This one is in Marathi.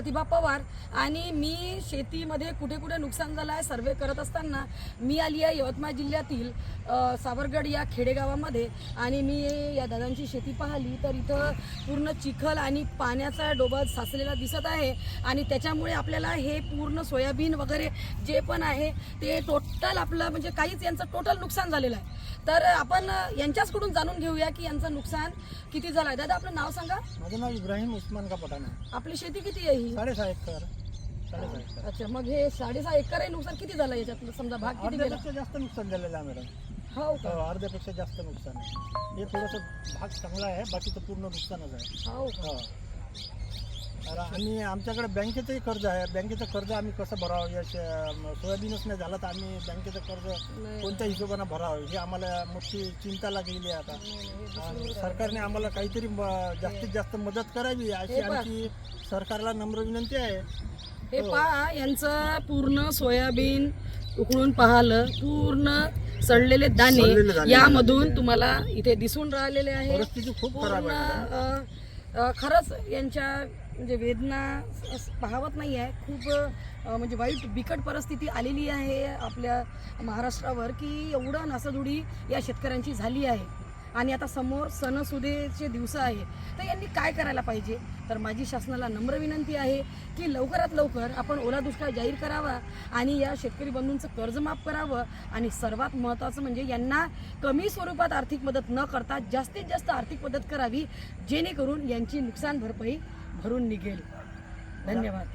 प्रतिभा पवार आणि मी शेतीमध्ये कुठे कुठे नुकसान झालं आहे सर्वे करत असताना मी आली आहे यवतमाळ जिल्ह्यातील सावरगड या खेडेगावामध्ये आणि मी या दादांची शेती पाहिली तर इथं पूर्ण चिखल आणि पाण्याचा डोबा साचलेला दिसत आहे आणि त्याच्यामुळे आपल्याला हे पूर्ण सोयाबीन वगैरे जे पण आहे ते टोटल आपलं म्हणजे काहीच यांचं टोटल नुकसान झालेलं आहे। तर आपण यांच्याचकडून जाणून घेऊया की यांचं नुकसान किती झालं आहे। दादा आपलं नाव सांगा। माझं नाव इब्राहिम उस्मान का पठाण आहे। आपली शेती किती आहे ही? 6.5 एकर। 6.5 एकर। अच्छा, मग हे 6.5 एकर आहे नुकसान किती झालं याच्यातलं समजा भाग किती गेला? अर्ध्यापेक्षा जास्त नुकसान झालेलं आहे मॅडम। हो का? अर्ध्यापेक्षा जास्त नुकसान आहे। हे थोडंसं भाग चांगला आहे, बाकीचं पूर्ण नुकसानच आहे। हो का? तर आम्ही आमच्याकडे बँकेचंही कर्ज आहे। बँकेचं कर्ज आम्ही कसं भरावं या सोयाबीनच नाही झालं तर आम्ही बँकेचं कर्ज कोणत्या हिशोबाने भरावं ही आम्हाला मोठी चिंता लागलेली आहे आता। आणि सरकारने आम्हाला काहीतरी जास्तीत जास्त मदत करावी अशी आमची सरकारला नम्र विनंती आहे। हे पहा यांचं पूर्ण सोयाबीन उकळून पाहिलं पूर्ण सडलेले दाणे यामधून तुम्हाला इथे दिसून राहिलेले आहे। परिस्थिती खूप खराब आहे। खरंच यांच्या म्हणजे वेदना पाहवत नाही आहे। खूप म्हणजे वाईट बिकट परिस्थिती आलेली आहे आपल्या महाराष्ट्रावर की एवढं नासाधुडी या शेतकऱ्यांची झाली आहे आणि आता समोर सणसुदीचे दिवस आहे तर यांनी काय करायला पाहिजे। तर माझी शासनाला नम्र विनंती आहे की लवकरात लवकर आपण ओला दुष्काळ जाहीर करावा आणि या शेतकरी बंधूंचं कर्ज माफ करावं आणि सर्वात महत्त्वाचं म्हणजे यांना कमी स्वरूपात आर्थिक मदत न करता जास्तीत जास्त आर्थिक मदत करावी जेणेकरून यांची नुकसान भरपाई भरून निघेल। धन्यवाद।